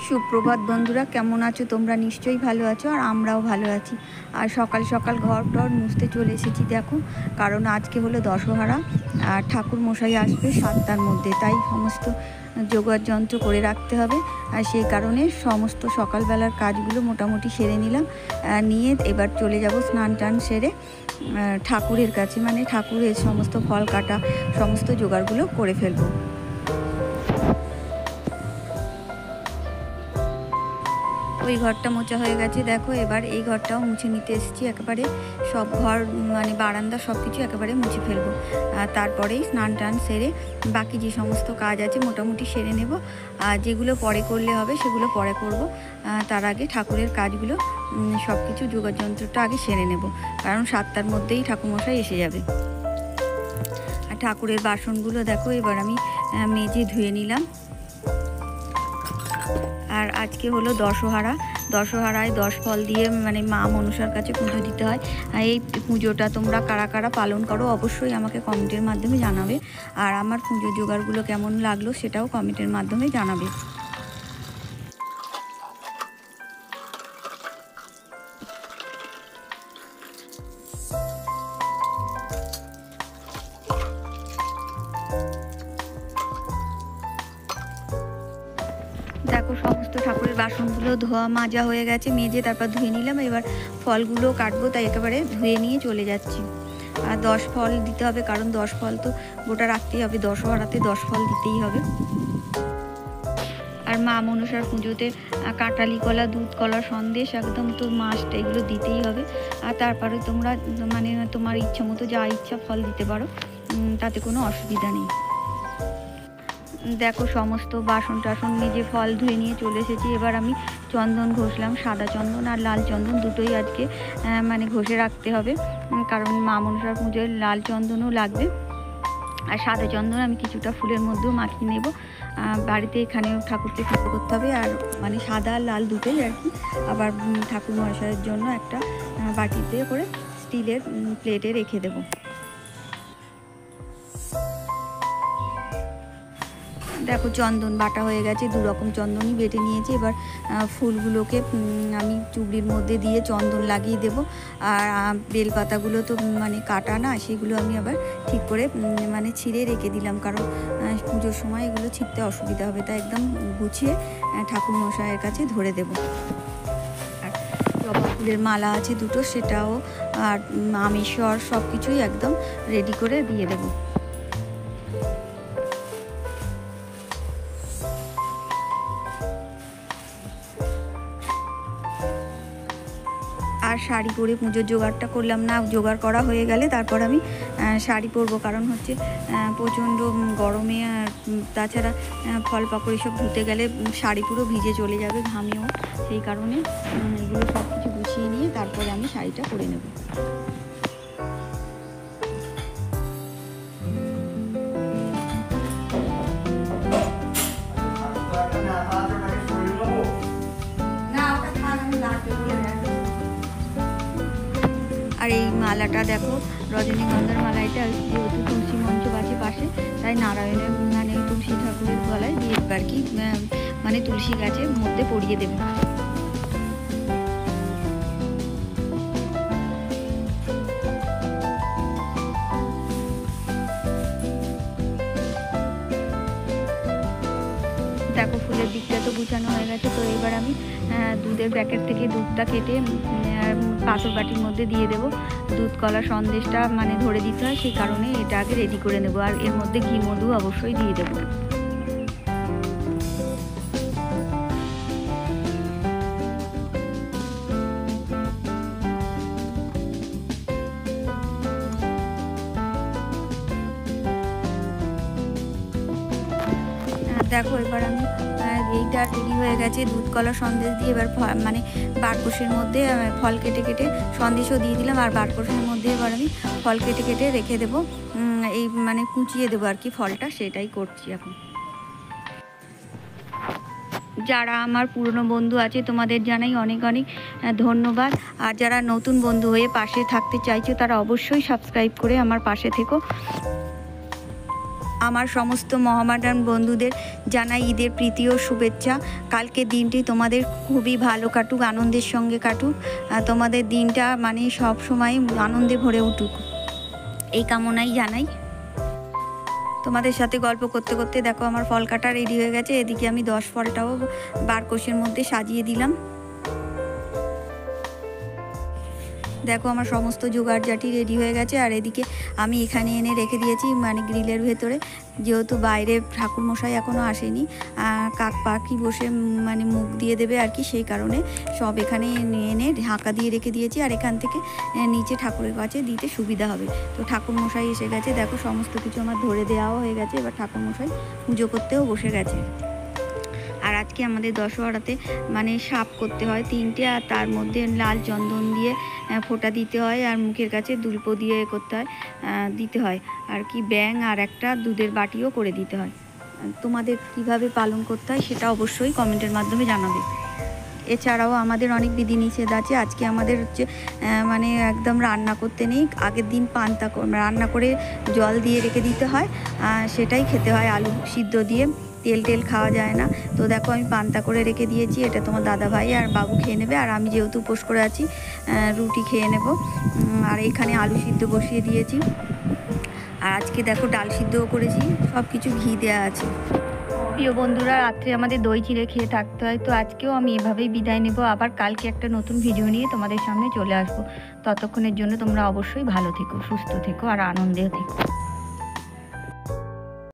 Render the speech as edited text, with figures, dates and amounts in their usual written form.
সুপ্রভাত বন্ধুরা, কেমন আছো তোমরা? নিশ্চয়ই ভালো আছো, আর আমরাও ভালো আছি। আর সকাল সকাল ঘর টর মুছতে চলে এসেছি দেখো, কারণ আজকে হলো দশহরা আর ঠাকুর মশাই আসবে 7টার মধ্যে, তাই সমস্ত জোগাড় যন্ত্র করে রাখতে হবে। আর সেই কারণে সমস্ত সকালবেলার কাজগুলো মোটামুটি সেরে নিলাম, নিয়ে এবার চলে যাব স্নান টান সেরে ঠাকুরের কাছে, মানে ঠাকুরের সমস্ত ফল কাটা সমস্ত জোগাড়গুলো করে ফেলবো। ওই ঘরটা মোছা হয়ে গেছে দেখো, এবার এই ঘরটাও মুছে নিতে এসেছি। একেবারে সব ঘর মানে বারান্দা সব কিছু একেবারে মুছে ফেলবো, তারপরেই স্নান টান সেরে বাকি যে সমস্ত কাজ আছে মোটামুটি সেরে নেব। আর যেগুলো পরে করলে হবে সেগুলো পরে করব, তার আগে ঠাকুরের কাজগুলো সব কিছু জোগাড় যন্ত্রটা আগে সেরে নেব, কারণ 7টার মধ্যেই ঠাকুরমশাই এসে যাবে। আর ঠাকুরের বাসনগুলো দেখো এবার আমি মেজে ধুয়ে নিলাম। আর আজকে হলো দশহরায় 10 ফল দিয়ে মানে মা মনসার কাছে পুজো দিতে হয়। এই পুজোটা তোমরা কারা কারা পালন করো অবশ্যই আমাকে কমেন্টের মাধ্যমে জানাবে, আর আমার পুজো জোগাড়গুলো কেমন লাগলো সেটাও কমেন্টের মাধ্যমে জানাবে। দেখো সমস্ত ঠাকুরের বাসনগুলো ধোয়া মাজা হয়ে গেছে, মেজে তারপর ধুয়ে নিলাম। এবার ফলগুলো কাটবো, তাই একেবারে ধুয়ে নিয়ে চলে যাচ্ছি। আর 10 ফল দিতে হবে, কারণ 10 ফল তো গোটা রাখতেই হবে, দশহরাতে 10 ফল দিতেই হবে। আর মা মনসার পুজোতে কাঁঠালি কলা, দুধ কলা, সন্দেশ একদম তো মাস্ট, এগুলো দিতেই হবে। আর তারপরে তোমরা মানে তোমার ইচ্ছা মতো যা ইচ্ছা ফল দিতে পারো, তাতে কোনো অসুবিধা নেই। দেখো সমস্ত বাসন টাসন মেজে ফল ধুয়ে নিয়ে চলে এসেছি। এবার আমি চন্দন ঘষলাম, সাদা চন্দন আর লাল চন্দন দুটোই আজকে মানে ঘষে রাখতে হবে, কারণ মা মনসার পুজোয় লাল চন্দনও লাগবে। আর সাদা চন্দন আমি কিছুটা ফুলের মধ্যেও মাখিয়ে নেব, বাড়িতে এখানেও ঠাকুরকে পুজো করতে হবে। আর মানে সাদা আর লাল দুটোই আর কি। আবার ঠাকুর মশাইয়ের জন্য একটা বাটিতে করে স্টিলের প্লেটে রেখে দেবো। দেখো চন্দন বাটা হয়ে গেছে, 2 রকম চন্দনই বেটে নিয়েছি। এবার ফুলগুলোকে আমি চুবড়ির মধ্যে দিয়ে চন্দন লাগিয়ে দেব। আর বেলপাতাগুলো তো মানে কাটা না, সেগুলো আমি আবার ঠিক করে মানে ছিঁড়ে রেখে দিলাম, কারণ পুজোর সময় এগুলো ছিঁড়তে অসুবিধা হবে, তাই একদম গুছিয়ে ঠাকুর মশাইয়ের কাছে ধরে দেব। আর জবা ফুলের মালা আছে 2টো, সেটাও আর আমেশ্বর সব কিছুই একদম রেডি করে দিয়ে দেবো। আর শাড়ি পরে পুজোর জোগাড়টা করলাম না, জোগাড় করা হয়ে গেলে তারপর আমি শাড়ি পরবো, কারণ হচ্ছে প্রচণ্ড গরমে। আর তাছাড়া ফল পাকড় সব ধুতে গেলে শাড়ি পুরো ভিজে চলে যাবে ঘামেও, সেই কারণে এগুলো সব কিছু গুছিয়ে নিয়ে তারপরে আমি শাড়িটা পরে নেব। আর এই মালাটা দেখো রজনীগন্ধার মালা, এটা যেহেতু তুলসী মঞ্চ আছে পাশে, তাই নারায়ণের মানে তুলসী ঠাকুরের গলায় দিয়ে আর কি মানে তুলসী গাছের মধ্যে পরিয়ে দেবে। দেখো ফুলের দিকটা তো গুছানো হয়ে গেছে, তো এবার আমি দুধের প্যাকেট থেকে দুধটা কেটে পাথর বাটির মধ্যে দিয়ে দেবো। দুধ কলা সন্দেশটা মানে ধরে দিতে হয়, সেই কারণে এটা আগে রেডি করে নেব। আর এর মধ্যে ঘি মধু অবশ্যই দিয়ে দেবো। দেখো এবার আমি এইটা রেডি হয়ে গেছে দুধ কলা সন্দেশ দিয়ে। এবার মানে বারকোষের মধ্যে ফল কেটে কেটে সন্দেশও দিয়ে দিলাম, আর বারকোষের মধ্যে এবার আমি ফল কেটে কেটে রেখে দেবো, এই মানে কুচিয়ে দেবো আর কি ফলটা, সেটাই করছি এখন। যারা আমার পুরনো বন্ধু আছে তোমাদের জানাই অনেক অনেক ধন্যবাদ। আর যারা নতুন বন্ধু হয়ে পাশে থাকতে চাইছো তারা অবশ্যই সাবস্ক্রাইব করে আমার পাশে থেকো। আমার সমস্ত মহামাডান বন্ধুদের জানাই ঈদের প্রীতি ও শুভেচ্ছা। কালকে দিনটি তোমাদের খুবই ভালো কাটুক, আনন্দের সঙ্গে কাটুক, তোমাদের দিনটা মানে সব সময় আনন্দে ভরে উঠুক, এই কামনাই জানাই। তোমাদের সাথে গল্প করতে করতে দেখো আমার ফল কাটা রেডি হয়ে গেছে। এদিকে আমি 10 ফলটাও বারকোশের মধ্যে সাজিয়ে দিলাম। দেখো আমার সমস্ত জোগাড়জাটি রেডি হয়ে গেছে। আর এদিকে আমি এখানে এনে রেখে দিয়েছি মানে গ্রিলের ভেতরে, যেহেতু বাইরে ঠাকুরমশাই এখনও আসেনি, কাক পাখি বসে মানে মুখ দিয়ে দেবে আর কি, সেই কারণে সব এখানে এনে ঢাকা দিয়ে রেখে দিয়েছি। আর এখান থেকে নিচে ঠাকুরের কাছে দিতে সুবিধা হবে। তো ঠাকুরমশাই এসে গেছে, দেখো সমস্ত কিছু আমার ধরে দেওয়াও হয়ে গেছে। এবার ঠাকুরমশাই পুজো করতেও বসে গেছে। আর আজকে আমাদের দশহরাতে মানে সাপ করতে হয় 3টে, আর তার মধ্যে লাল চন্দন দিয়ে ফোঁটা দিতে হয়, আর মুখের কাছে দুলপো দিয়ে করতে হয়, দিতে হয় আর কি, ব্যাং আর একটা দুধের বাটিও করে দিতে হয়। তোমাদের কিভাবে পালন করতে হয় সেটা অবশ্যই কমেন্টের মাধ্যমে জানাবে। এছাড়াও আমাদের অনেক বিধিনিষেধ আছে। আজকে আমাদের হচ্ছে মানে একদম রান্না করতে নেই, আগের দিন পান্তা রান্না করে জল দিয়ে রেখে দিতে হয়, সেটাই খেতে হয় আলু সিদ্ধ দিয়ে, তেল খাওয়া যায় না। তো দেখো আমি পান্তা করে রেখে দিয়েছি, এটা তোমার দাদা ভাই আর বাবু খেয়ে নেবে, আর আমি যেহেতু উপোস করে আছি রুটি খেয়ে নেব। আর এখানে আলু সিদ্ধ বসিয়ে দিয়েছি। আর আজকে দেখো ডাল সিদ্ধও করেছি, সব কিছু ঘি দেওয়া আছে। প্রিয় বন্ধুরা, রাত্রে আমাদের দই চিড়ে খেয়ে থাকতে হয়। তো আজকেও আমি এভাবেই বিদায় নেব, আবার কালকে একটা নতুন ভিডিও নিয়ে তোমাদের সামনে চলে আসবো। ততক্ষণের জন্য তোমরা অবশ্যই ভালো থেকো, সুস্থ থেকো আর আনন্দে থেকো।